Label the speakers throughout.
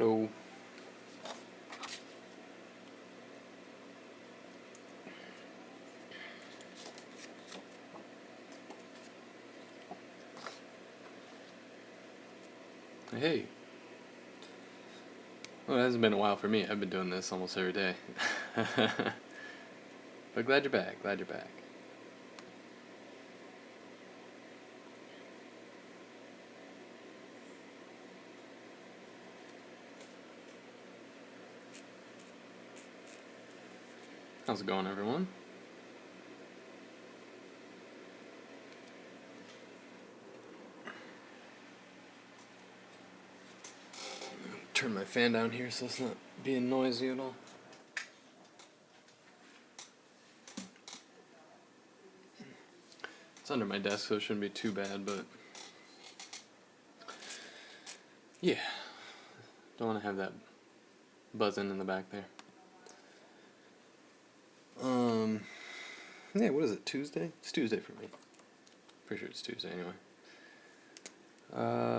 Speaker 1: Hello. Hey. Well, it hasn't been a while for me. I've been doing this almost every day. But glad you're back. Glad you're back. How's it going, everyone? Turn my fan down here so it's not being noisy at all. It's under my desk, so it shouldn't be too bad, but yeah, don't want to have that buzzing in the back there. Yeah, what is it, Tuesday? It's Tuesday for me. Pretty sure it's Tuesday anyway.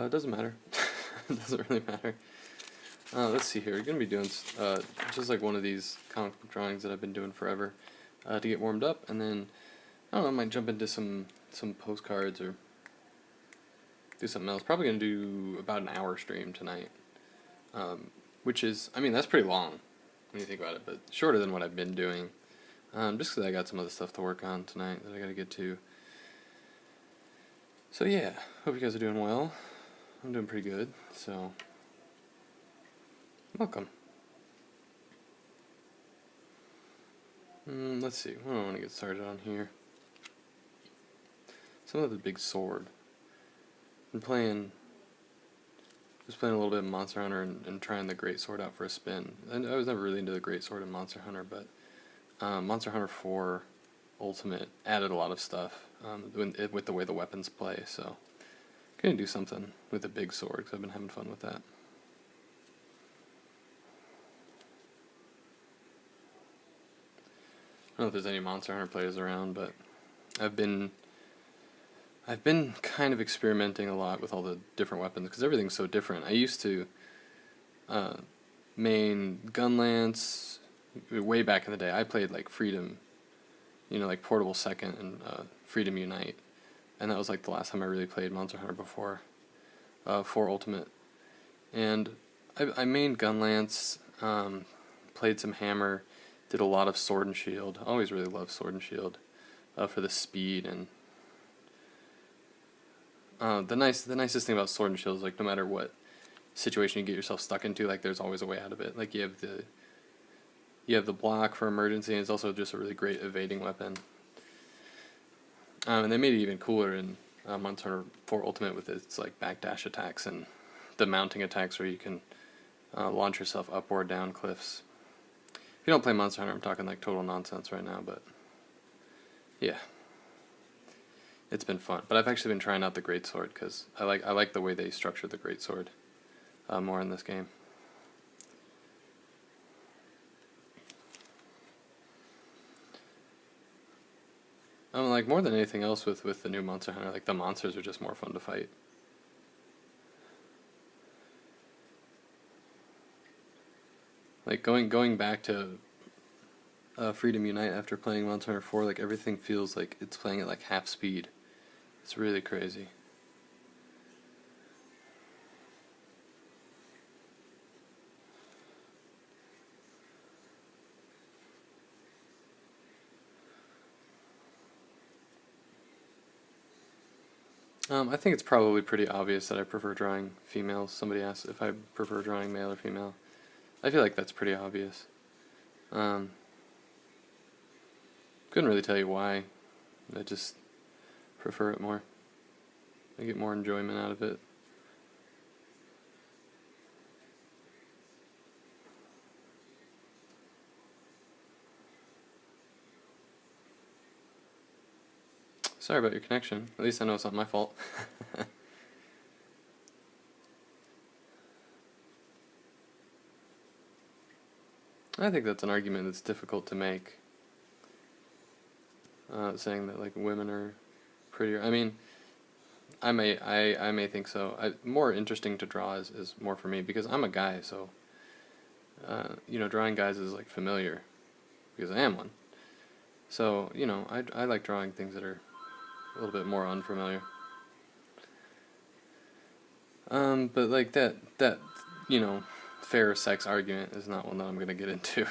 Speaker 1: It doesn't matter. It doesn't really matter. Let's see here. We're going to be doing just like one of these comic book drawings that I've been doing forever to get warmed up, and then, I don't know, I might jump into some postcards or do something else. Probably going to do about an hour stream tonight, which is, I mean, that's pretty long when you think about it, but shorter than what I've been doing, just because I got some other stuff to work on tonight that I got to get to. So yeah, hope you guys are doing well. I'm doing pretty good, so welcome. Let's see, what do I want to get started on here? Some of the big sword. Just playing a little bit of Monster Hunter and trying the Great Sword out for a spin. And I was never really into the Great Sword in Monster Hunter, but Monster Hunter 4 Ultimate added a lot of stuff with the way the weapons play, so gonna do something with the big sword because I've been having fun with that. I don't know if there's any Monster Hunter players around, but I've been kind of experimenting a lot with all the different weapons because everything's so different. I used to main Gunlance way back in the day. I played like Freedom, like Portable Second and Freedom Unite, and that was like the last time I really played Monster Hunter before 4 Ultimate. And I mained Gunlance, played some Hammer, did a lot of Sword and Shield. I always really loved Sword and Shield for the speed and the nicest thing about Sword and Shield is like no matter what situation you get yourself stuck into, like there's always a way out of it. Like you have the block for emergency, and it's also just a really great evading weapon. And they made it even cooler in Monster Hunter 4 Ultimate with its like backdash attacks and the mounting attacks where you can launch yourself up or down cliffs. If you don't play Monster Hunter, I'm talking like total nonsense right now, but yeah. It's been fun, but I've actually been trying out the Greatsword because I like the way they structure the Greatsword more in this game. Like more than anything else with the new Monster Hunter, like the monsters are just more fun to fight. Like going back to Freedom Unite after playing Monster Hunter 4, like everything feels like it's playing at like half speed. It's really crazy. I think it's probably pretty obvious that I prefer drawing females. Somebody asked if I prefer drawing male or female. I feel like that's pretty obvious. Couldn't really tell you why. I just prefer it more. I get more enjoyment out of it. Sorry about your connection. At least I know it's not my fault. I think that's an argument that's difficult to make. Saying that like women are prettier. I mean, I may think so. More interesting to draw is more for me because I'm a guy, so you know, drawing guys is like familiar because I am one. So you know, I like drawing things that are a little bit more unfamiliar. But like that you know, fair sex argument is not one that I'm gonna get into.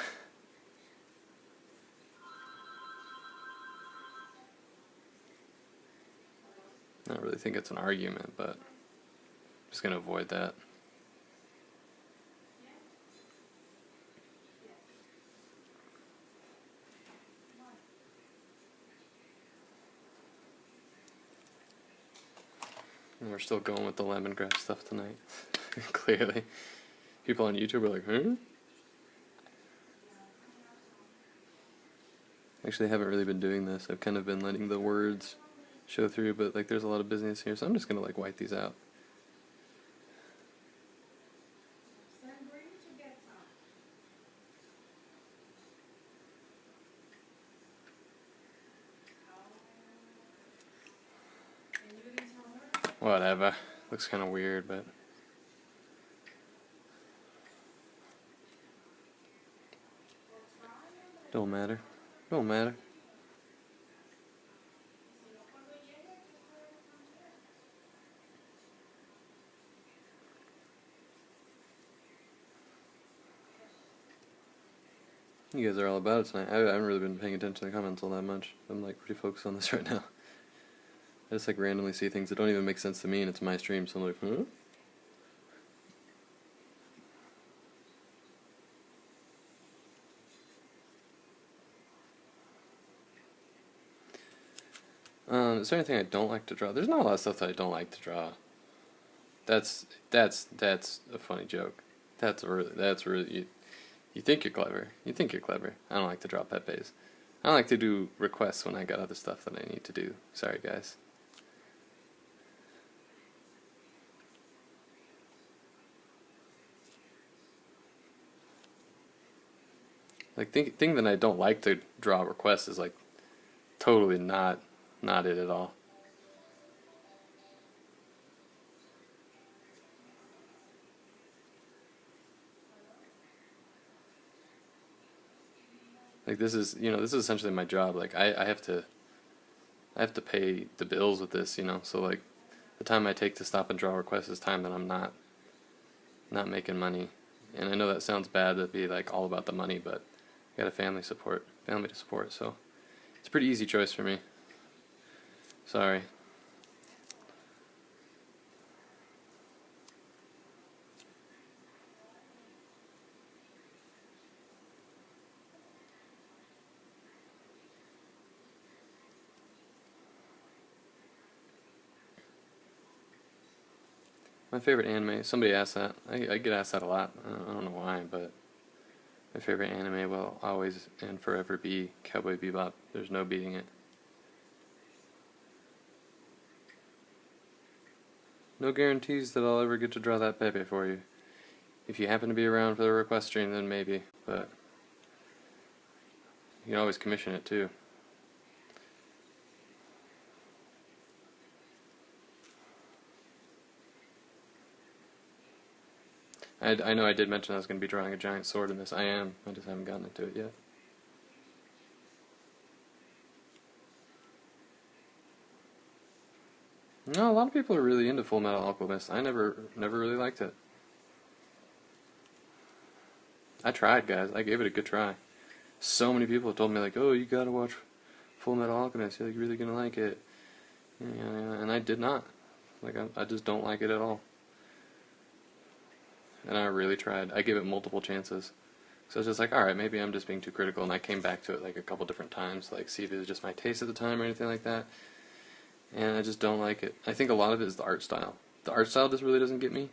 Speaker 1: I don't really think it's an argument, but I'm just gonna avoid that. And we're still going with the lemongrass stuff tonight. Clearly. People on YouTube are like, huh? Actually, I haven't really been doing this. I've kind of been letting the words show through, but like there's a lot of business here, so I'm just gonna like wipe these out. Whatever. Looks kind of weird, but don't matter. Don't matter. You guys are all about it tonight. I haven't really been paying attention to the comments all that much. I'm like pretty focused on this right now. I just like randomly see things that don't even make sense to me, and it's my stream, so I'm like, huh? Is there anything I don't like to draw? There's not a lot of stuff that I don't like to draw. That's a funny joke. That's really you think you're clever. You think you're clever. I don't like to draw Pepes. I don't like to do requests when I got other stuff that I need to do. Sorry, guys. Like thing that I don't like to draw requests is like totally not it at all. Like this is, you know, this is essentially my job. Like I have to pay the bills with this, you know. So like the time I take to stop and draw requests is time that I'm not making money. And I know that sounds bad to be like all about the money, but I got a family to support, so it's a pretty easy choice for me. Sorry. My favorite anime, somebody asked that. I get asked that a lot. I don't know why, but my favorite anime will always and forever be Cowboy Bebop. There's no beating it. No guarantees that I'll ever get to draw that Pepe for you. If you happen to be around for the request stream, then maybe, but you can always commission it too. I know I did mention I was going to be drawing a giant sword in this. I am. I just haven't gotten into it yet. No, a lot of people are really into Full Metal Alchemist. I never really liked it. I tried, guys. I gave it a good try. So many people have told me like, "Oh, you gotta watch Full Metal Alchemist. You're like really gonna like it." And I did not. Like I just don't like it at all. And I really tried. I gave it multiple chances. So I was just like, alright, maybe I'm just being too critical, and I came back to it like a couple different times, like see if it was just my taste at the time or anything like that. And I just don't like it. I think a lot of it is the art style. The art style just really doesn't get me.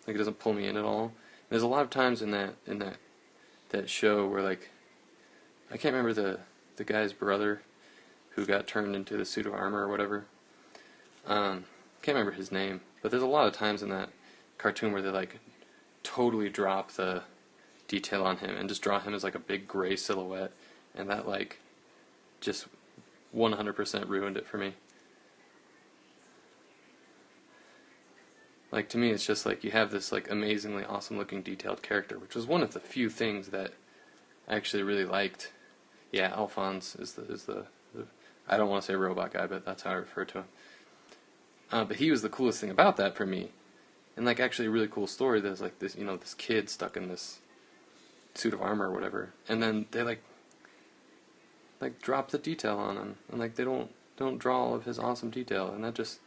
Speaker 1: Like it doesn't pull me in at all. And there's a lot of times in that show where like I can't remember the guy's brother who got turned into the suit of armor or whatever. Can't remember his name, but there's a lot of times in that cartoon where they like totally drop the detail on him and just draw him as like a big gray silhouette, and that like just 100% ruined it for me. Like, to me, it's just like you have this like amazingly awesome looking detailed character, which was one of the few things that I actually really liked. Yeah, Alphonse is the I don't want to say robot guy, but that's how I refer to him. But he was the coolest thing about that for me, and like actually a really cool story. There's like this, this kid stuck in this suit of armor or whatever, and then they like drop the detail on him, and like they don't draw all of his awesome detail, and that just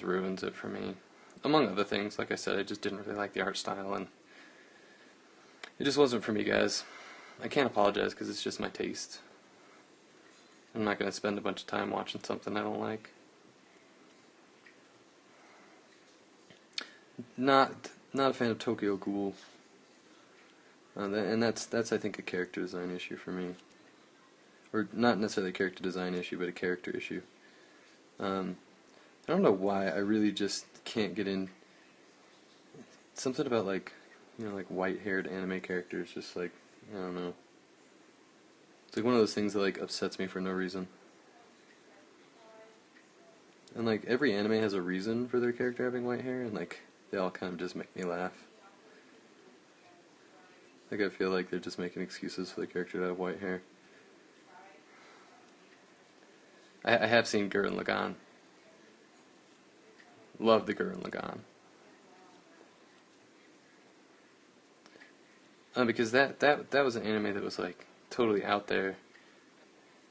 Speaker 1: ruins it for me. Among other things, like I said, I just didn't really like the art style, and it just wasn't for me, guys. I can't apologize because it's just my taste. I'm not going to spend a bunch of time watching something I don't like. Not a fan of Tokyo Ghoul, and that's I think a character design issue for me, or not necessarily a character design issue, but a character issue. I don't know why I really just can't get in. Something about like white-haired anime characters, just like I don't know. It's like one of those things that like upsets me for no reason. And like every anime has a reason for their character having white hair, and like they all kind of just make me laugh. Like I feel like they're just making excuses for the character to have white hair. I have seen Gurren Lagann. Love the Gurren Lagann. Because that was an anime that was like totally out there,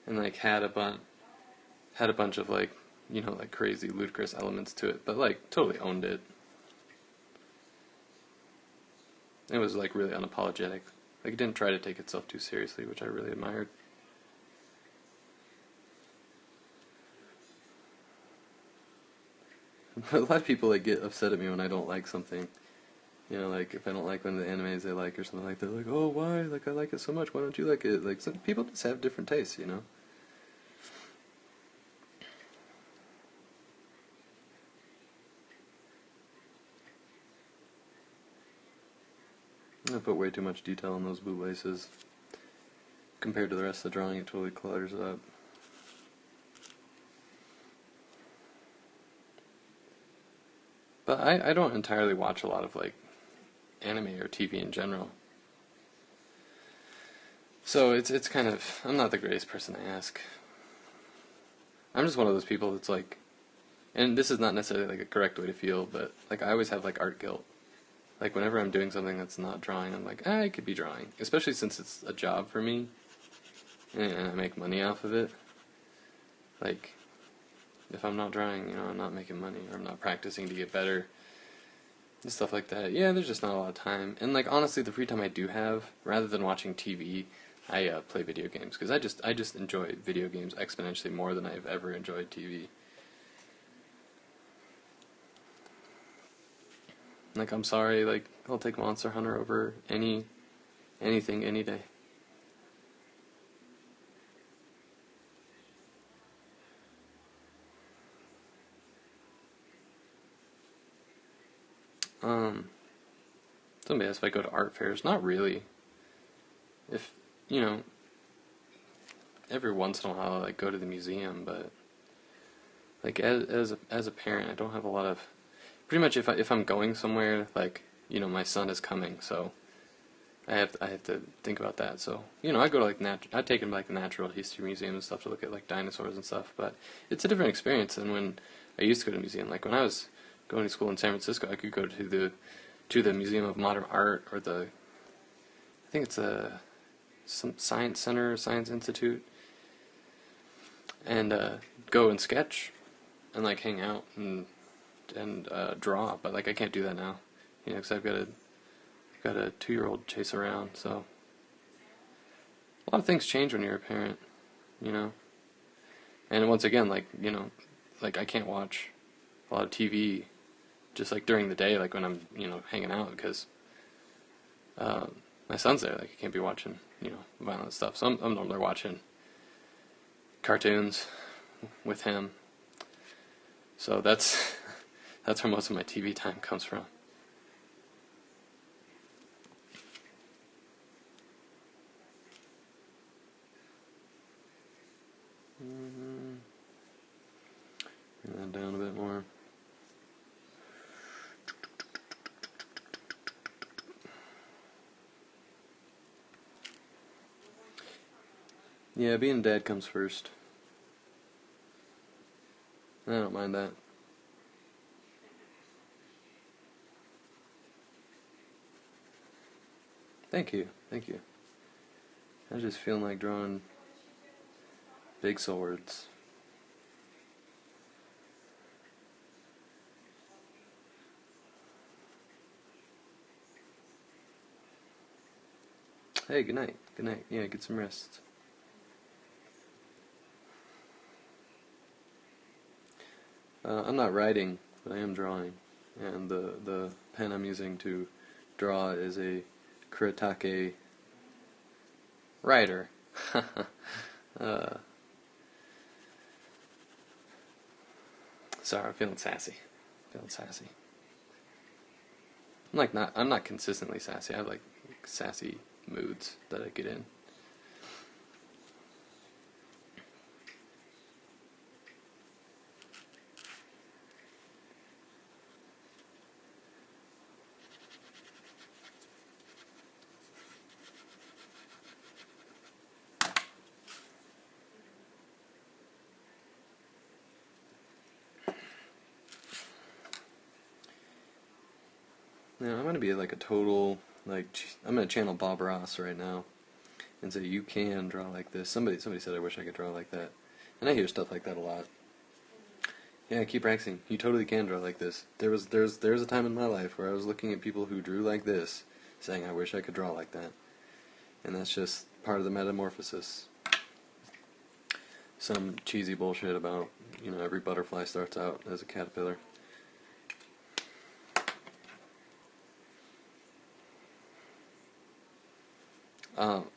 Speaker 1: and like had a bunch of like like crazy ludicrous elements to it, but like totally owned it. It was like really unapologetic. Like it didn't try to take itself too seriously, which I really admired. But a lot of people like get upset at me when I don't like something. Like if I don't like one of the animes they like or something like that, they're like, "Oh, why? Like I like it so much. Why don't you like it?" Like some people just have different tastes. I put way too much detail on those bootlaces. Compared to the rest of the drawing, it totally clutters up. But I don't entirely watch a lot of like anime or TV in general. So it's kind of, I'm not the greatest person to ask. I'm just one of those people that's like, and this is not necessarily like a correct way to feel, but like I always have like art guilt. Like whenever I'm doing something that's not drawing, I'm like, I could be drawing. Especially since it's a job for me, and I make money off of it. Like, if I'm not drawing, I'm not making money, or I'm not practicing to get better, and stuff like that. Yeah, there's just not a lot of time. And like honestly, the free time I do have, rather than watching TV, I play video games because I just enjoy video games exponentially more than I've ever enjoyed TV. Like I'm sorry, like I'll take Monster Hunter over anything any day. Somebody asked if I go to art fairs. Not really. If you know, every once in a while I like go to the museum, but like as a parent, I don't have a lot of. Pretty much, if I'm going somewhere, like my son is coming, so I have to think about that. So I go to like I take him to like the Natural History Museum and stuff to look at like dinosaurs and stuff. But it's a different experience than when I used to go to a museum. Like when I was going to school in San Francisco, I could go to the Museum of Modern Art or I think it's some science center, science institute, and go and sketch and like hang out and draw. But like I can't do that now, because I've got a 2-year-old chase around. So a lot of things change when you're a parent, you know. And once again, like I can't watch a lot of TV just like during the day, like when I'm hanging out, because my son's there. Like I can't be watching violent stuff. So I'm normally watching cartoons with him. So that's that's where most of my TV time comes from. Bring that down a bit more. Yeah, being dad comes first. I don't mind that. Thank you, thank you. I was just feeling like drawing big swords. Hey, good night. Good night. Yeah, get some rest. I'm not writing, but I am drawing. And the pen I'm using to draw is a Kuretake Writer. uh, sorry, I'm feeling sassy. Feeling sassy. I'm not consistently sassy. I have like sassy moods that I get in. Now I'm gonna be like a total I'm gonna channel Bob Ross right now and say you can draw like this. Somebody said I wish I could draw like that, and I hear stuff like that a lot. Yeah, keep practicing. You totally can draw like this. There's a time in my life where I was looking at people who drew like this, saying I wish I could draw like that, and that's just part of the metamorphosis. Some cheesy bullshit about every butterfly starts out as a caterpillar. Um,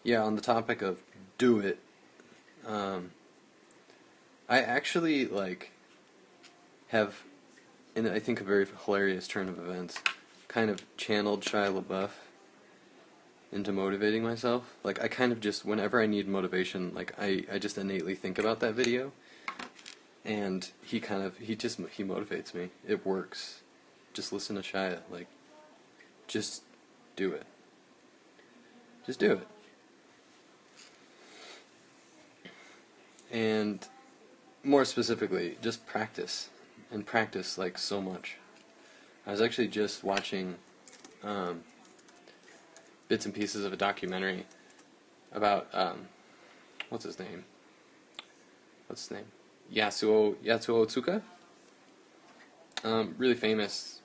Speaker 1: yeah, on the topic of do it, um, I actually have, in I think a very hilarious turn of events, kind of channeled Shia LaBeouf into motivating myself. Like I kind of just whenever I need motivation, like I just innately think about that video, and he motivates me. It works. Just listen to Shia. Like, just do it. Just do it. And more specifically, just practice. And practice, like, so much. I was actually just watching bits and pieces of a documentary about, what's his name? Yasuo Otsuka? Really famous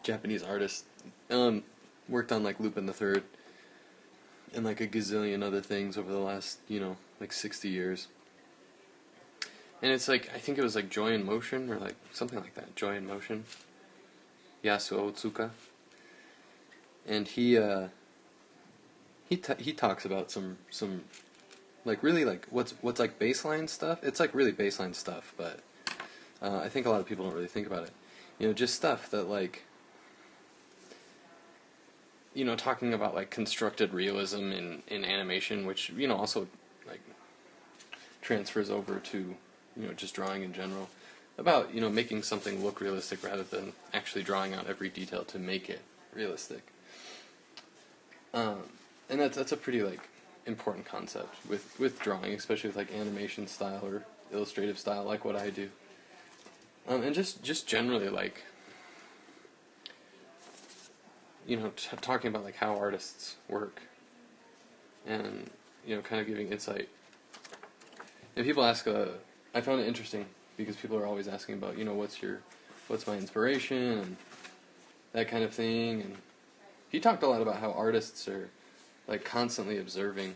Speaker 1: Japanese artist. Worked on, like, Lupin the Third and, like, a gazillion other things over the last, 60 years. And it's like, I think it was like Joy in Motion, or like something like that. Joy in Motion. Yasuo Otsuka. And he talks about some like really like what's like baseline stuff. It's like really baseline stuff, but I think a lot of people don't really think about it. Just stuff that like talking about like constructed realism in animation, which also like transfers over to just drawing in general, about making something look realistic rather than actually drawing out every detail to make it realistic. And that's a pretty like important concept with drawing, especially with like animation style or illustrative style, like what I do. And just generally like talking about like how artists work, and kind of giving insight. And people ask, I found it interesting because people are always asking about, what's my inspiration and that kind of thing. And he talked a lot about how artists are like constantly observing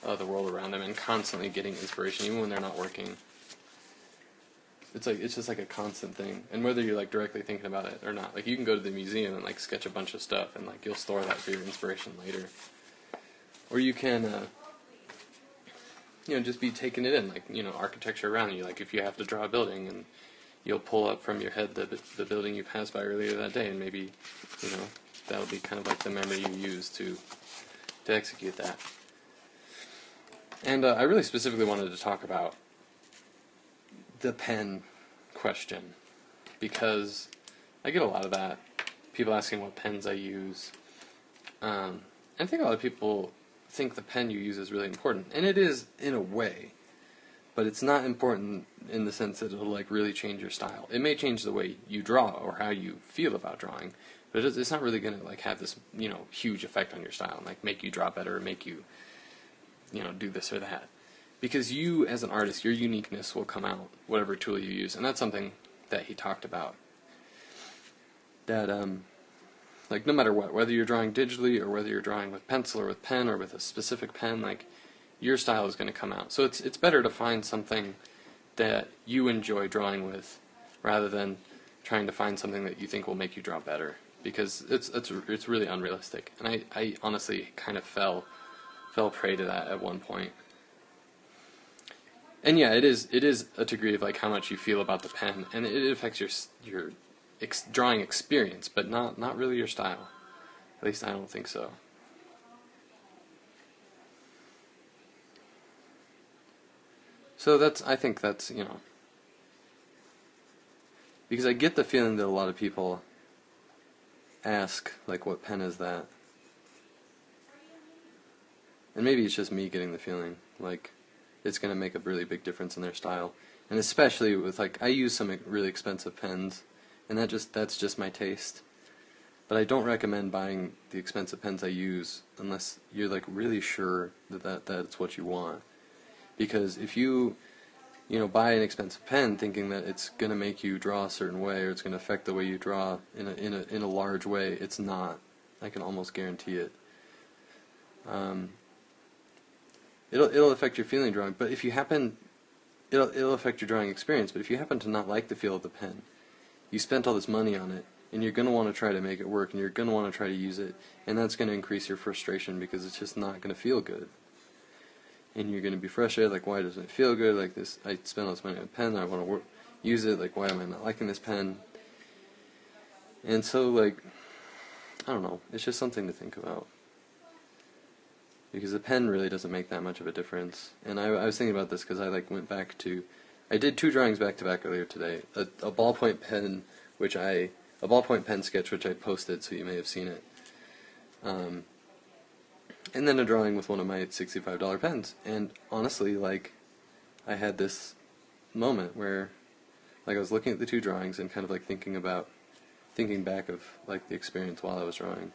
Speaker 1: the world around them and constantly getting inspiration, even when they're not working. It's just like a constant thing, and whether you're like directly thinking about it or not, like you can go to the museum and like sketch a bunch of stuff, and like you'll store that for your inspiration later, or you can. Just be taking it in, like, architecture around you. Like, if you have to draw a building, and you'll pull up from your head the building you passed by earlier that day, and maybe, that'll be kind of like the memory you use to execute that. And I really specifically wanted to talk about the pen question, because I get a lot of that. People asking what pens I use. I think a lot of people think the pen you use is really important, and it is in a way, but it's not important in the sense that it'll like really change your style. It may change the way you draw or how you feel about drawing, but it's not really gonna like have this huge effect on your style and like make you draw better, or make you do this or that. Because you, as an artist, your uniqueness will come out, whatever tool you use, and that's something that he talked about. That like no matter what, whether you're drawing digitally or whether you're drawing with pencil or with pen or with a specific pen, like your style is going to come out. So it's better to find something that you enjoy drawing with, rather than trying to find something that you think will make you draw better, because it's really unrealistic. And I honestly kind of fell prey to that at one point. And yeah, it is a degree of like how much you feel about the pen, and it affects your drawing experience, but not really your style. At least I don't think so. So I think that's, because I get the feeling that a lot of people ask, like, what pen is that? And maybe it's just me getting the feeling, like, it's going to make a really big difference in their style. And especially with, like, I use some really expensive pens, and that's just my taste. But I don't recommend buying the expensive pens I use unless you're, like, really sure that that's what you want. Because if you buy an expensive pen thinking that it's going to make you draw a certain way, or it's going to affect the way you draw in a large way, it's not. I can almost guarantee it. It'll affect your feeling drawing, but if you happen, it'll affect your drawing experience. But if you happen to not like the feel of the pen, you spent all this money on it, and you're going to want to try to make it work, and you're going to want to try to use it, and that's going to increase your frustration because it's just not going to feel good. And you're going to be frustrated, like, why doesn't it feel good? Like, this, I spent all this money on a pen, I want to use it, like, why am I not liking this pen? And so, like, I don't know, it's just something to think about. Because the pen really doesn't make that much of a difference. And I was thinking about this because I, like, went back to, I did 2 drawings back to back earlier today. A ballpoint pen, a ballpoint pen sketch, which I posted, so you may have seen it. And then a drawing with one of my $65 pens. And honestly, like, I had this moment where, like, I was looking at the 2 drawings and kind of, like, thinking back of, like, the experience while I was drawing.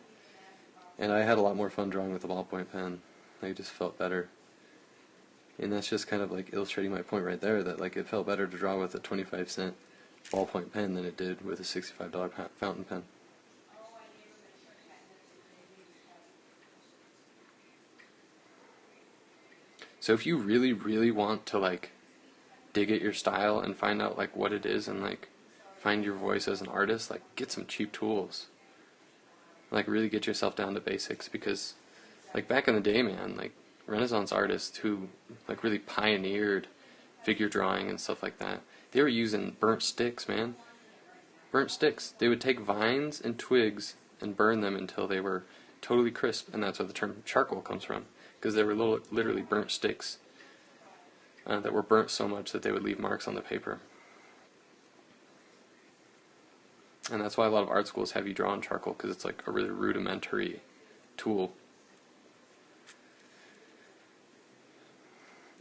Speaker 1: And I had a lot more fun drawing with a ballpoint pen. I just felt better. And that's just kind of, like, illustrating my point right there, that, like, it felt better to draw with a 25-cent ballpoint pen than it did with a $65 fountain pen. So if you really, really want to, like, dig at your style and find out, like, what it is and, like, find your voice as an artist, like, get some cheap tools. Like, really get yourself down to basics, because, like, back in the day, man, like, Renaissance artists who, like, really pioneered figure drawing and stuff like that, they were using burnt sticks, man. Burnt sticks. They would take vines and twigs and burn them until they were totally crisp, and that's where the term charcoal comes from, because they were literally burnt sticks that were burnt so much that they would leave marks on the paper. And that's why a lot of art schools have you draw on charcoal, because it's like a really rudimentary tool.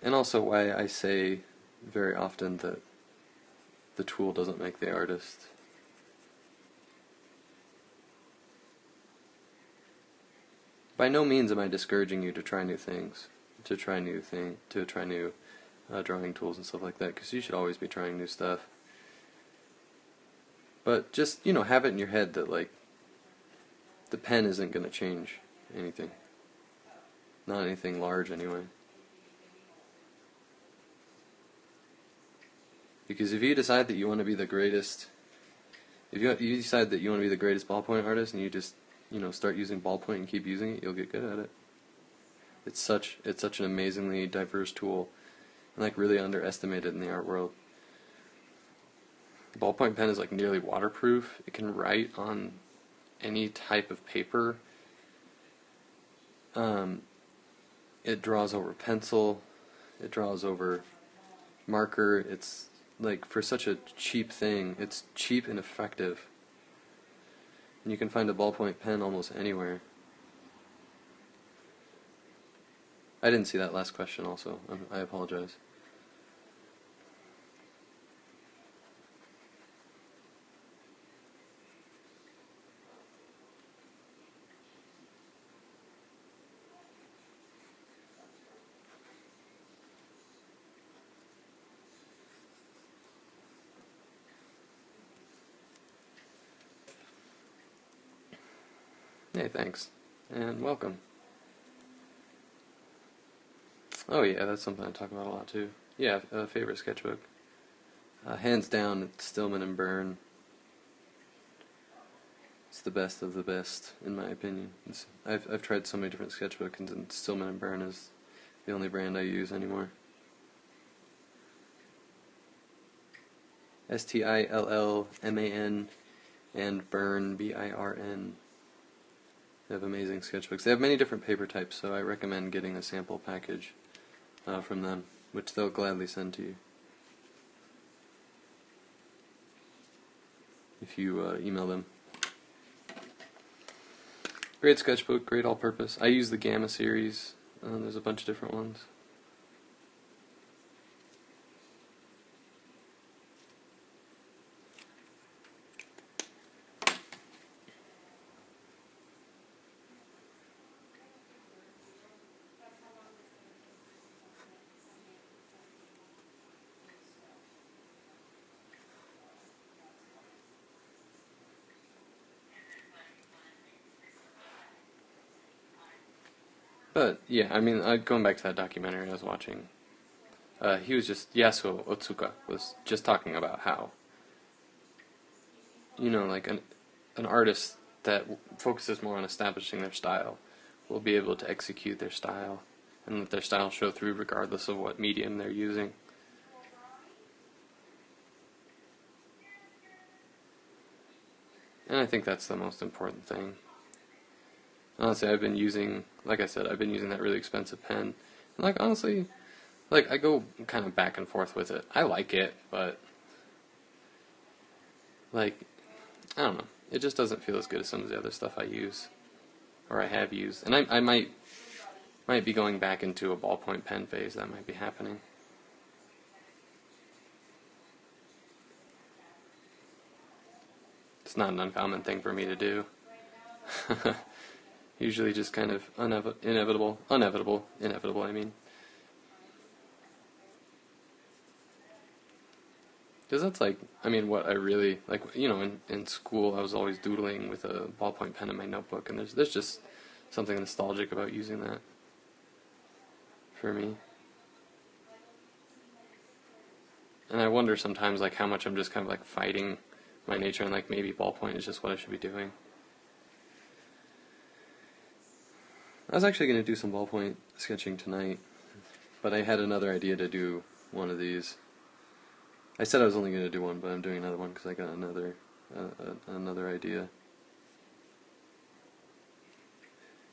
Speaker 1: And also why I say very often that the tool doesn't make the artist. By no means am I discouraging you to try new things, to try new drawing tools and stuff like that, because you should always be trying new stuff. But just, have it in your head that, like, the pen isn't going to change anything. Not anything large, anyway. Because if you decide that you want to be the greatest, if you decide that you want to be the greatest ballpoint artist, and you just, start using ballpoint and keep using it, you'll get good at it. It's such an amazingly diverse tool, and, like, really underestimated in the art world. The ballpoint pen is, like, nearly waterproof. It can write on any type of paper. It draws over pencil. It draws over marker. It's, like, for such a cheap thing, it's cheap and effective. And you can find a ballpoint pen almost anywhere. I didn't see that last question also. I apologize. Hey, thanks. And welcome. Oh yeah, that's something I talk about a lot too. Yeah, favorite sketchbook. Hands down, it's Stillman and Byrne. It's the best of the best, in my opinion. I've tried so many different sketchbooks, and Stillman and Byrne is the only brand I use anymore. Stillman and Byrne, Birn. They have amazing sketchbooks. They have many different paper types, so I recommend getting a sample package from them, which they'll gladly send to you if you email them. Great sketchbook, great all-purpose. I use the Gamma series. There's a bunch of different ones. But yeah, I mean, going back to that documentary I was watching, he was just Yasuo Otsuka was just talking about how, like an artist that focuses more on establishing their style will be able to execute their style, and let their style show through regardless of what medium they're using. And I think that's the most important thing. Honestly, I've been using, like I said, I've been using that really expensive pen. And like, honestly, like, I go kind of back and forth with it. I like it, but, like, I don't know. It just doesn't feel as good as some of the other stuff I use, or I have used. And I might be going back into a ballpoint pen phase. That might be happening. It's not an uncommon thing for me to do. Usually just kind of inevitable, I mean. Because that's like, I mean, what I really, like, in school I was always doodling with a ballpoint pen in my notebook, and there's just something nostalgic about using that for me. And I wonder sometimes, like, how much I'm just kind of, like, fighting my nature, and, like, maybe ballpoint is just what I should be doing. I was actually going to do some ballpoint sketching tonight, but I had another idea to do one of these. I said I was only going to do one, but I'm doing another one because I got another idea.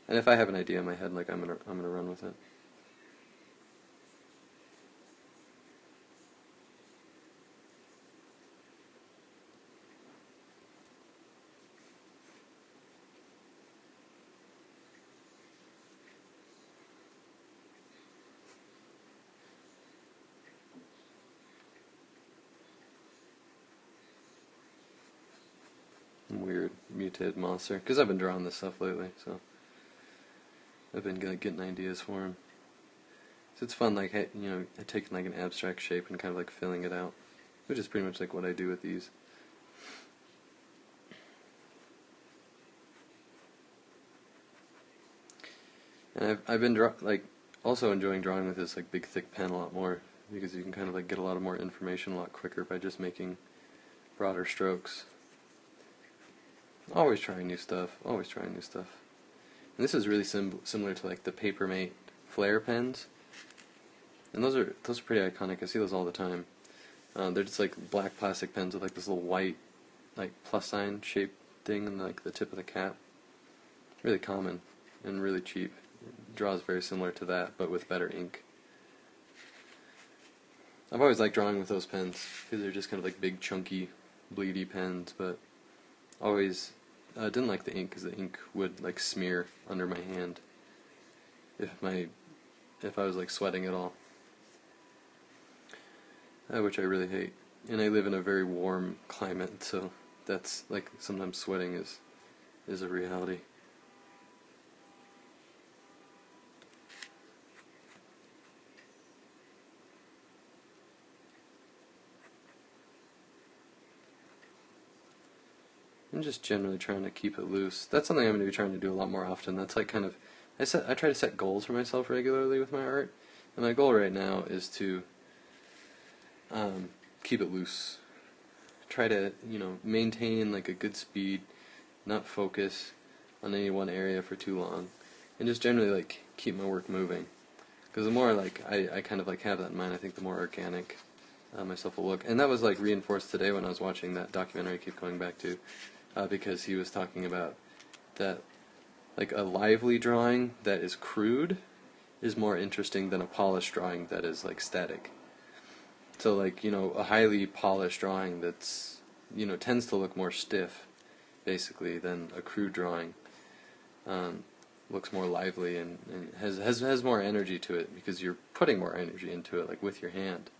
Speaker 1: And if I have an idea in my head, like, I'm gonna run with it. Weird mutated monster, because I've been drawing this stuff lately, so I've been getting ideas for him. So it's fun, like, taking like an abstract shape and kind of like filling it out, which is pretty much like what I do with these. And I've been also enjoying drawing with this like big thick pen a lot more, because you can kind of like get a lot more information a lot quicker by just making broader strokes. Always trying new stuff. Always trying new stuff. And this is really similar to like the Papermate Flare pens, and those are pretty iconic. I see those all the time. They're just like black plastic pens with like this little white, like plus sign shaped thing in like the tip of the cap. Really common and really cheap. It draws very similar to that, but with better ink. I've always liked drawing with those pens because they're just kind of like big, chunky, bleedy pens, but always didn't like the ink because the ink would like smear under my hand if if I was like sweating at all, which I really hate. And I live in a very warm climate, so that's like sometimes sweating is a reality. I'm just generally trying to keep it loose. That's something I'm going to be trying to do a lot more often. That's like kind of I try to set goals for myself regularly with my art, and my goal right now is to keep it loose. Try to maintain like a good speed, not focus on any one area for too long, and just generally like keep my work moving. Because the more like I kind of like have that in mind, I think the more organic myself will look. And that was like reinforced today when I was watching that documentary I keep going back to, because he was talking about that like a lively drawing that is crude is more interesting than a polished drawing that is like static. So like a highly polished drawing that's tends to look more stiff basically than a crude drawing. Looks more lively and has more energy to it because you're putting more energy into it, like with your hand.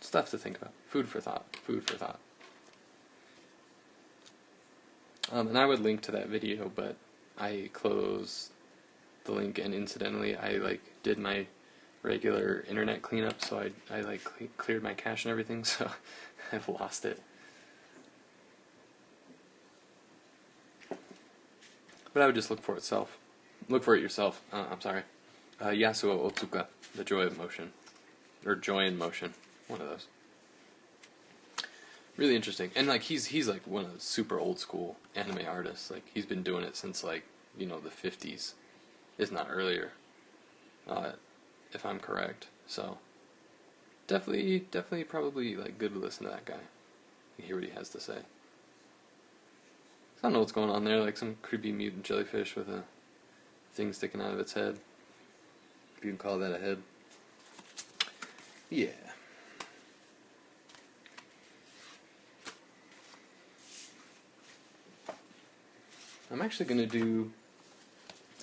Speaker 1: Stuff to think about. Food for thought. Food for thought. And I would link to that video, but I closed the link, and incidentally, I like did my regular internet cleanup, so I like cleared my cache and everything, so I've lost it. But I would just look for itself. Look for it yourself. I'm sorry. Yasuo Otsuka, The Joy of Motion. Or Joy in Motion. One of those. Really interesting. And like he's like one of the super old school anime artists. Like he's been doing it since like, the 50s. If not earlier. If I'm correct. So definitely probably like good to listen to that guy. Hear what he has to say. I don't know what's going on there, like some creepy mutant jellyfish with a thing sticking out of its head. If you can call that a head. Yeah. I'm actually going to do...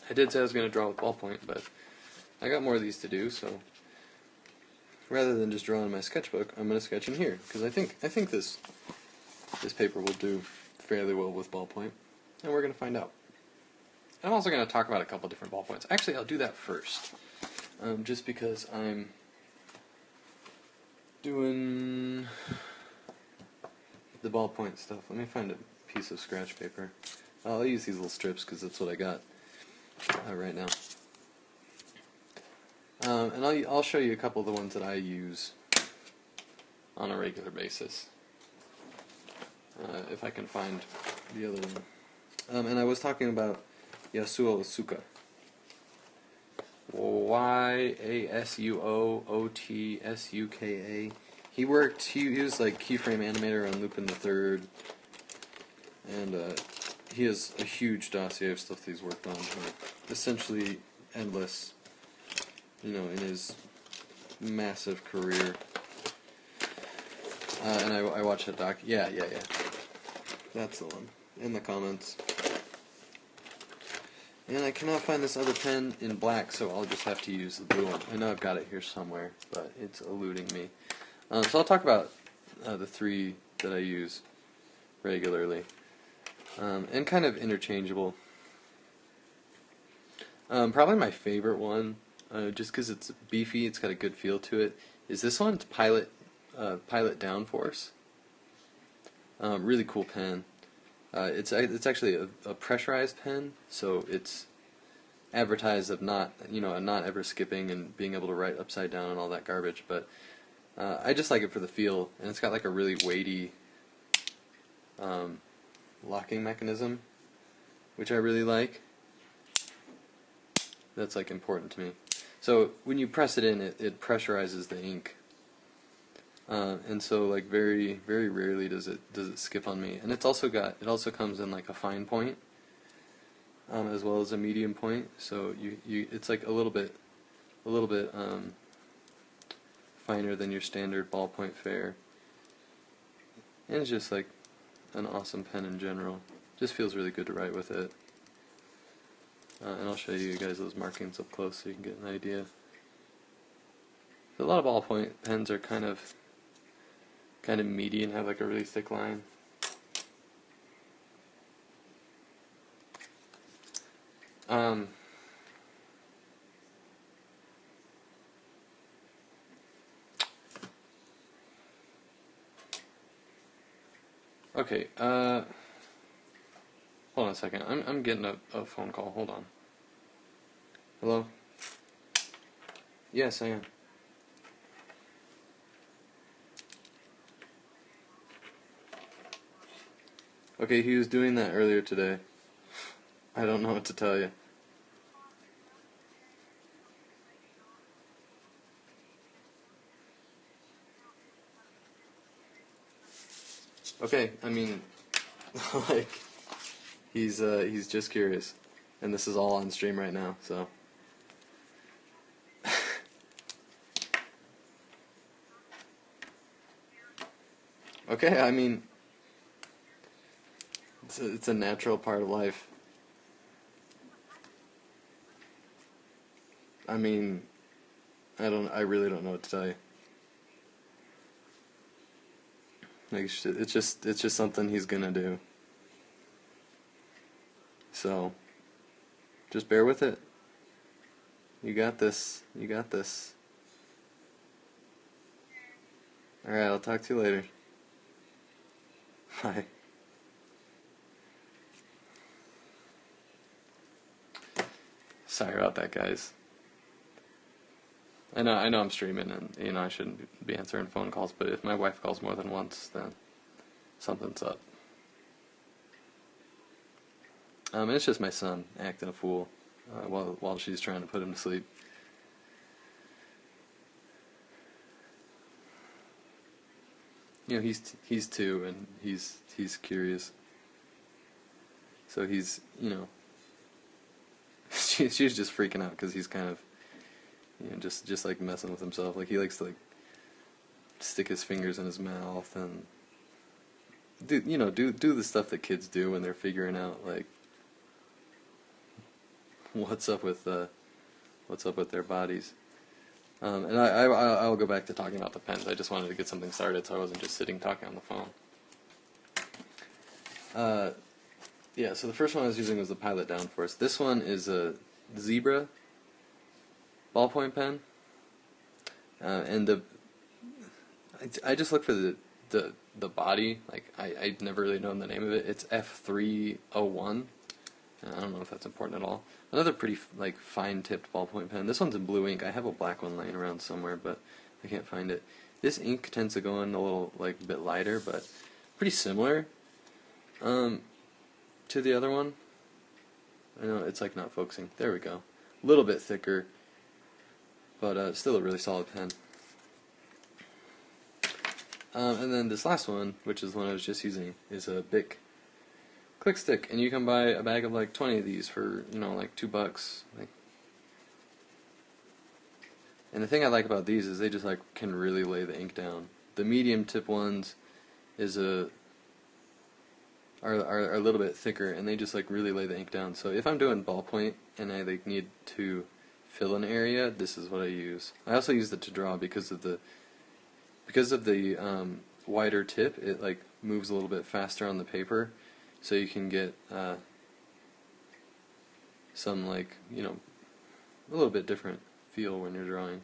Speaker 1: I did say I was going to draw with ballpoint, but I got more of these to do, so rather than just drawing in my sketchbook, I'm going to sketch in here, because I think this paper will do fairly well with ballpoint, and we're going to find out. I'm also going to talk about a couple different ballpoints. Actually, I'll do that first, just because I'm doing the ballpoint stuff. Let me find a piece of scratch paper. I'll use these little strips because that's what I got right now. And I'll show you a couple of the ones that I use on a regular basis. If I can find the other one. And I was talking about Yasuo Otsuka. Yasuo Otsuka. He was like keyframe animator on Lupin the Third, and he has a huge dossier of stuff that he's worked on, essentially endless, in his massive career. And I watched that doc. Yeah. That's the one. In the comments. And I cannot find this other pen in black, so I'll just have to use the blue one. I know I've got it here somewhere, but it's eluding me. So I'll talk about the three that I use regularly. And kind of interchangeable. Probably my favorite one, just because it's beefy, it's got a good feel to it, is this one. It's Pilot Downforce. Really cool pen. It's actually a pressurized pen, so it's advertised of not ever skipping and being able to write upside down and all that garbage. But I just like it for the feel, and it's got like a really weighty locking mechanism, which I really like. That's like important to me. So when you press it in, it pressurizes the ink. And so like very very rarely does it skip on me. And it also comes in like a fine point, as well as a medium point. So it's like a little bit finer than your standard ballpoint fare. And it's just like an awesome pen in general. Just feels really good to write with it. and I'll show you guys those markings up close so you can get an idea. A lot of ballpoint pens are kind of meaty and have like a really thick line. Okay, hold on a second. I'm getting a phone call. Hold on. Hello? Yes, I am. Okay, he was doing that earlier today. I don't know what to tell you. Okay, I mean, like, he's just curious, and this is all on stream right now, so. Okay, I mean, it's a natural part of life. I mean, I really don't know what to tell you. Like, it's just something he's gonna do. So, just bear with it. You got this. You got this. Alright, I'll talk to you later. Bye. Sorry about that, guys. I know I'm streaming, and I shouldn't be answering phone calls, but if my wife calls more than once, then something's up. It's just my son acting a fool while she's trying to put him to sleep. He's 2 and he's curious. So he's she's just freaking out because he's kind of just like messing with himself. Like he likes to like stick his fingers in his mouth and do the stuff that kids do when they're figuring out like what's up with their bodies. And I'll go back to talking about the pens. I just wanted to get something started so I wasn't just sitting talking on the phone. Yeah, so the first one I was using was the Pilot Downforce. This one is a Zebra ballpoint pen. And I just look for the body. Like I'd never really known the name of it. It's F301. I don't know if that's important at all. Another pretty like fine-tipped ballpoint pen. This one's in blue ink. I have a black one laying around somewhere, but I can't find it. This ink tends to go in a little like bit lighter, but pretty similar to the other one. I know it's like not focusing. There we go. A little bit thicker, but still a really solid pen. And then this last one, which is the one I was just using, is a Bic Click Stick, and you can buy a bag of like 20 of these for like $2. Like, and the thing I like about these is they just like can really lay the ink down. The medium tip ones are a little bit thicker, and they just like really lay the ink down. So if I'm doing ballpoint and I like need to fill an area, this is what I use. I also use it to draw because of the wider tip. It like moves a little bit faster on the paper. So you can get some like, a little bit different feel when you're drawing.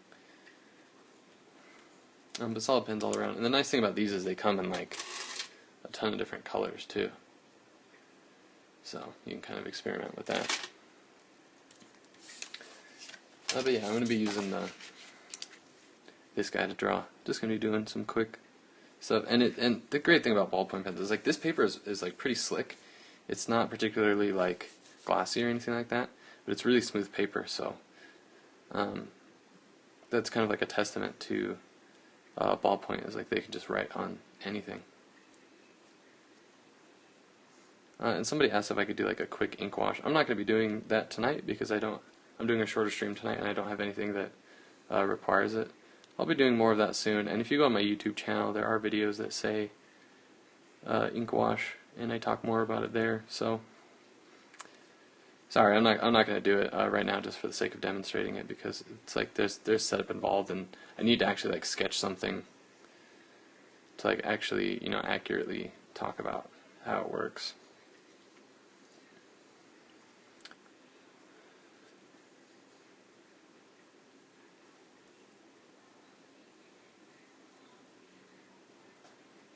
Speaker 1: But solid pens all around. And the nice thing about these is they come in like a ton of different colors too. So you can kind of experiment with that. But yeah, I'm going to be using this guy to draw. Just going to be doing some quick stuff. And the great thing about ballpoint pens is like this paper is like pretty slick. It's not particularly like glossy or anything like that, but it's really smooth paper. So that's kind of like a testament to ballpoint, is like they can just write on anything. And somebody asked if I could do like a quick ink wash. I'm not going to be doing that tonight because I'm doing a shorter stream tonight and I don't have anything that requires it. I'll be doing more of that soon, and if you go on my YouTube channel, there are videos that say ink wash, and I talk more about it there. So Sorry, I'm not gonna do it right now just for the sake of demonstrating it, because it's like there's setup involved, and I need to actually like sketch something to like actually, you know, accurately talk about how it works.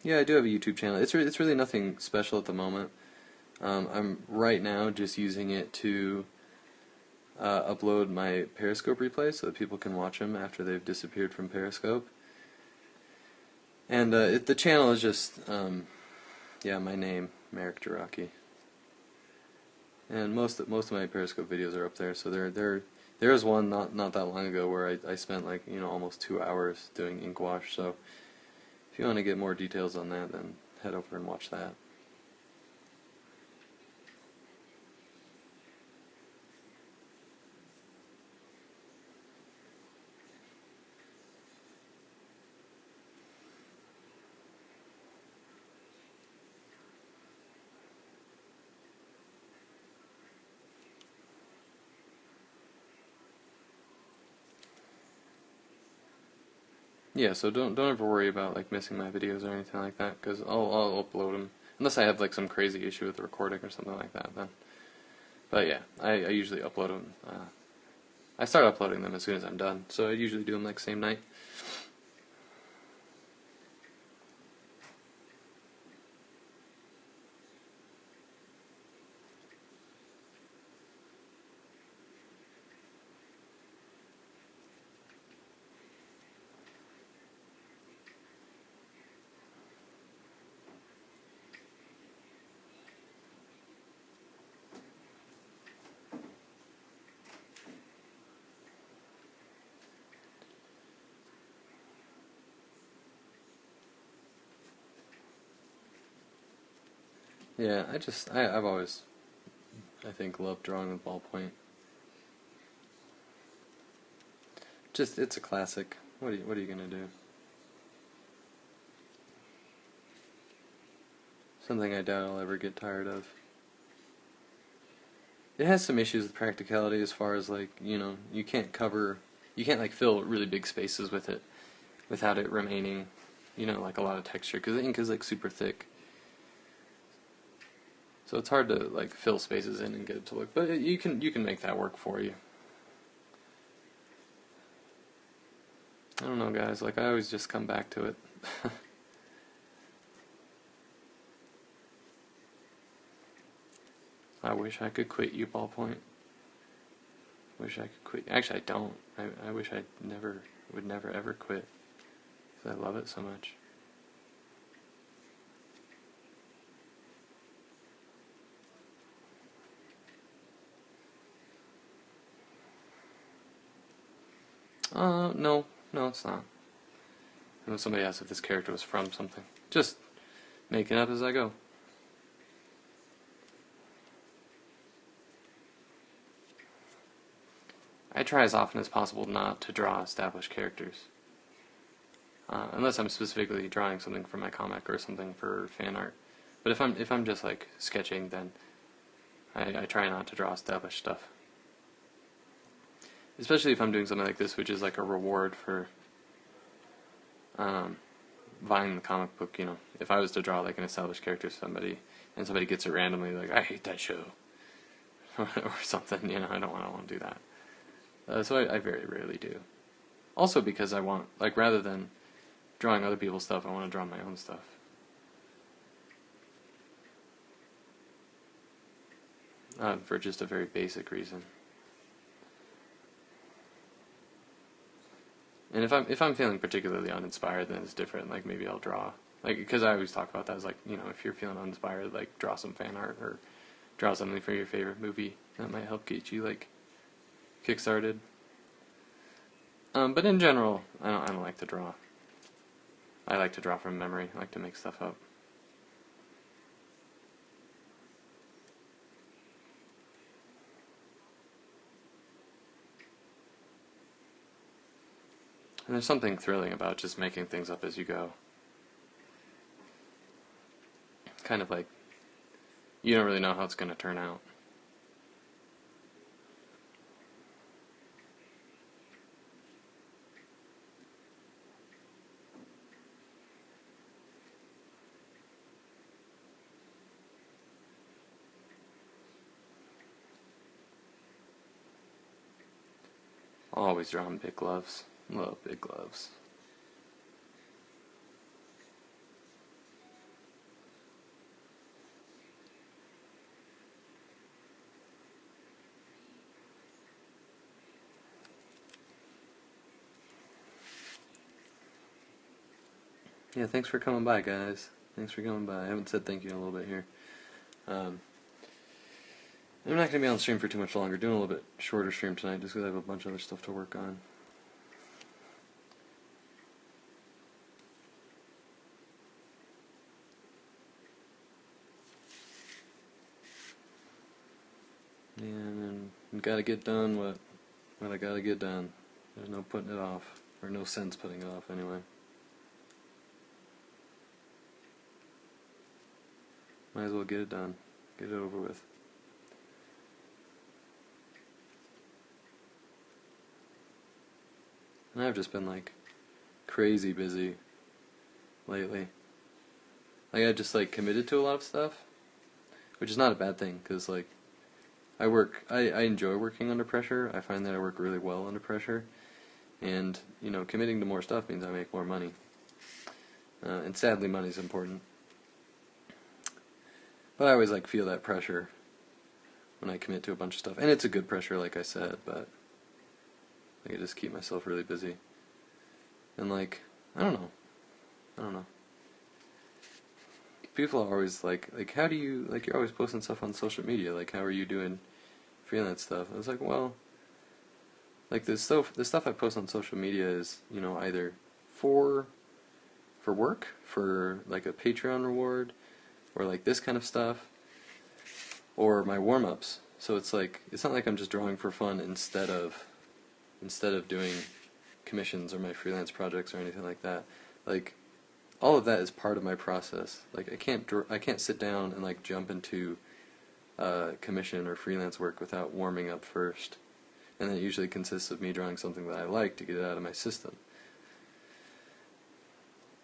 Speaker 1: Yeah, I do have a YouTube channel. It's really nothing special at the moment. I'm right now just using it to upload my Periscope replays so that people can watch them after they've disappeared from Periscope. And the channel is just, yeah, my name, Merrick Jarocki. And most of my Periscope videos are up there. So there is one not that long ago where I spent like, you know, almost 2 hours doing ink wash. So if you want to get more details on that, then head over and watch that. Yeah, so don't ever worry about like missing my videos or anything like that, because I'll upload them unless I have like some crazy issue with the recording or something like that. Then, but yeah, I usually upload them. I start uploading them as soon as I'm done, so I usually do them like same night. Yeah, I've always, I think, loved drawing with ballpoint. Just it's a classic. What are you gonna do? Something I doubt I'll ever get tired of. It has some issues with practicality as far as like, you know, you can't like fill really big spaces with it without it remaining, you know, like a lot of texture, because the ink is like super thick. So it's hard to like fill spaces in and get it to look, but you can make that work for you. I don't know, guys. Like I always just come back to it. I wish I could quit you, ballpoint. Wish I could quit. Actually, I don't. I wish I would never ever quit, because I love it so much. No, no, it's not. I know somebody asked if this character was from something. Just making up as I go. I try as often as possible not to draw established characters. Unless I'm specifically drawing something for my comic or something for fan art. But if I'm just like sketching, then I try not to draw established stuff. Especially if I'm doing something like this, which is like a reward for buying the comic book. You know, if I was to draw like an established character to somebody, and somebody gets it randomly, like I hate that show, or something. You know, I don't want to do that. So I very rarely do. Also because I want, like, rather than drawing other people's stuff, I want to draw my own stuff. For just a very basic reason. And if I'm feeling particularly uninspired, then it's different. Like maybe I'll draw, like, because I always talk about that as like, you know, if you're feeling uninspired, like draw some fan art or draw something for your favorite movie that might help get you like kickstarted. But in general, I don't like to draw. I like to draw from memory. I like to make stuff up. And there's something thrilling about just making things up as you go. Kind of like, you don't really know how it's going to turn out. Always drawing big gloves. Love big gloves. Yeah, thanks for coming by, guys. Thanks for coming by. I haven't said thank you in a little bit here. Um, I'm not going to be on stream for too much longer. Doing a little bit shorter stream tonight just because I have a bunch of other stuff to work on. Yeah, and then gotta get done what I gotta get done. There's no putting it off, or no sense putting it off anyway. Might as well get it done, get it over with. And I've just been like crazy busy lately. Like I just like committed to a lot of stuff, which is not a bad thing because like I enjoy working under pressure. I find that I work really well under pressure, and you know, committing to more stuff means I make more money. And sadly, money's important. But I always like feel that pressure when I commit to a bunch of stuff, and it's a good pressure, like I said. But like I just keep myself really busy, and like I don't know. People are always like, how do you, like, you're always posting stuff on social media, like, how are you doing freelance stuff? I was like, well, like, the stuff I post on social media is, you know, either for work, for, like, a Patreon reward, or, like, this kind of stuff, or my warm-ups. So it's like, it's not like I'm just drawing for fun instead of doing commissions or my freelance projects or anything like that. Like, all of that is part of my process. Like I can't sit down and like jump into commission or freelance work without warming up first, and then it usually consists of me drawing something that I like to get it out of my system.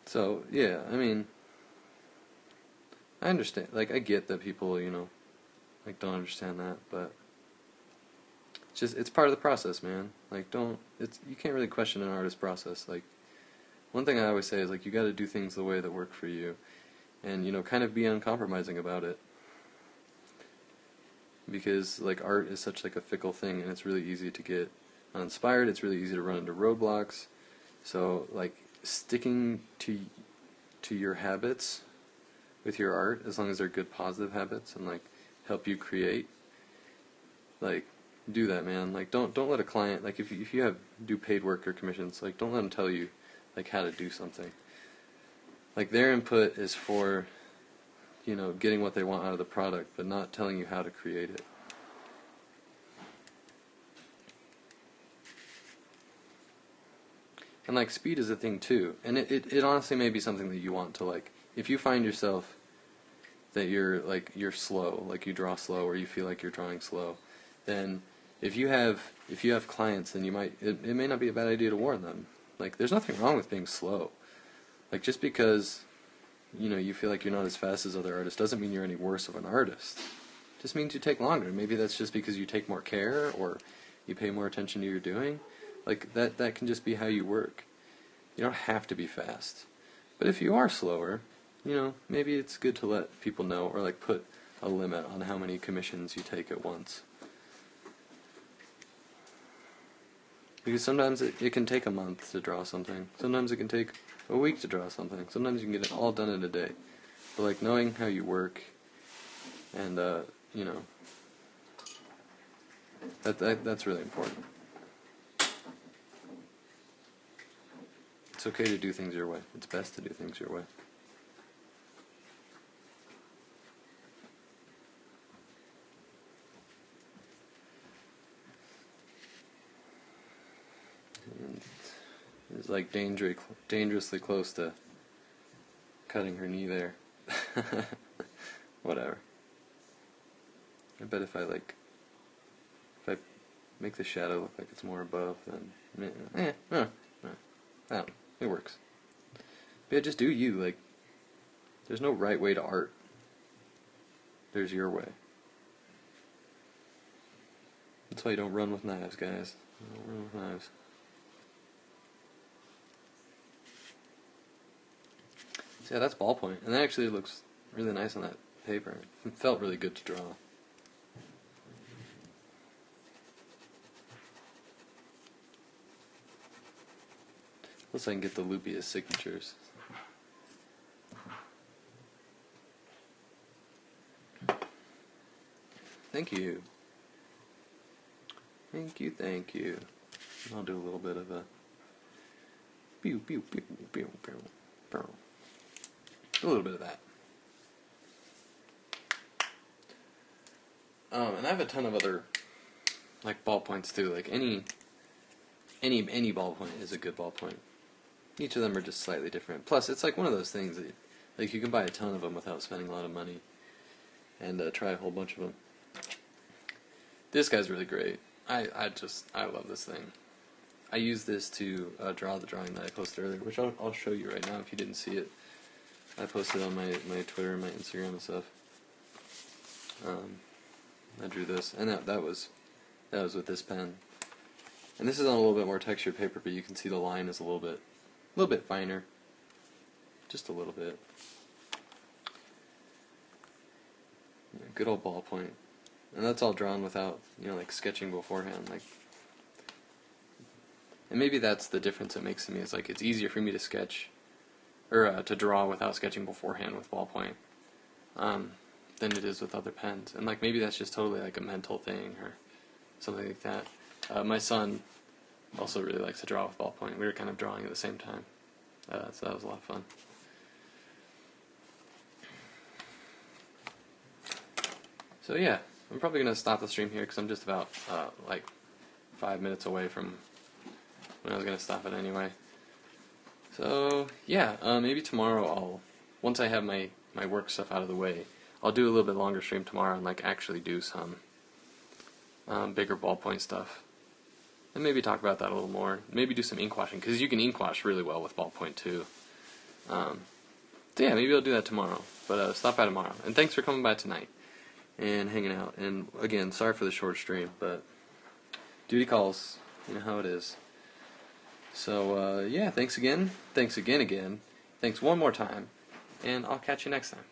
Speaker 1: So yeah, I mean, I understand. Like I get that people, you know, like don't understand that, but it's part of the process, man. Like you can't really question an artist's process. Like one thing I always say is like you got to do things the way that work for you, and you know, kind of be uncompromising about it, because like art is such like a fickle thing, and it's really easy to get uninspired. It's really easy to run into roadblocks. So like sticking to your habits with your art, as long as they're good positive habits and like help you create, like do that, man. Like don't let a client, like if you do paid work or commissions, like don't let them tell you like how to do something. Like their input is for, you know, getting what they want out of the product, but not telling you how to create it. And like speed is a thing too, and it honestly may be something that you want to, like, if you find yourself that you're slow, like you draw slow, or you feel like you're drawing slow, then if you have clients, then it may not be a bad idea to warn them. Like there's nothing wrong with being slow. Like just because, you know, you feel like you're not as fast as other artists doesn't mean you're any worse of an artist. It just means you take longer. Maybe that's just because you take more care or you pay more attention to your doing. Like that can just be how you work. You don't have to be fast. But if you are slower, you know, maybe it's good to let people know, or like put a limit on how many commissions you take at once. Because sometimes it can take a month to draw something. Sometimes it can take a week to draw something. Sometimes you can get it all done in a day. But like knowing how you work, and you know, that's really important. It's okay to do things your way. It's best to do things your way. And it's like dangerously close to cutting her knee there. Whatever. I bet if I make the shadow look like it's more above, then I don't know. It works. But yeah, just do you. Like, there's no right way to art. There's your way. That's why you don't run with knives, guys. Real nice. So yeah, that's ballpoint, and that actually looks really nice on that paper. It felt really good to draw. Plus I can get the loopiest signatures. Thank you. Thank you, thank you. I'll do a little bit of a pew pew pew pew pew pew. A little bit of that. And I have a ton of other like ballpoints too. Like any ballpoint is a good ballpoint. Each of them are just slightly different. Plus, it's like one of those things that like you can buy a ton of them without spending a lot of money, and try a whole bunch of them. This guy's really great. I love this thing. I use this to draw the drawing that I posted earlier, which I'll show you right now if you didn't see it. I posted on my Twitter and my Instagram and stuff. I drew this, and that was with this pen. And this is on a little bit more textured paper, but you can see the line is a little bit finer, just a little bit. Yeah, good old ballpoint, and that's all drawn without like sketching beforehand. Like, and maybe that's the difference it makes to me. Is like it's easier for me to sketch or to draw without sketching beforehand with ballpoint. Than it is with other pens, and like maybe that's just totally like a mental thing or something like that. My son also really likes to draw with ballpoint. We were kind of drawing at the same time, so that was a lot of fun. So yeah, I'm probably gonna stop the stream here because I'm just about like 5 minutes away from when I was gonna stop it anyway. So yeah, maybe tomorrow once I have my work stuff out of the way, I'll do a little bit longer stream tomorrow and like actually do some bigger ballpoint stuff, and maybe talk about that a little more. Maybe do some ink washing because you can ink wash really well with ballpoint too. So yeah, maybe I'll do that tomorrow. But stop by tomorrow, and thanks for coming by tonight and hanging out. And again, sorry for the short stream, but duty calls. You know how it is. So yeah, thanks again. Thanks again. Thanks one more time, and I'll catch you next time.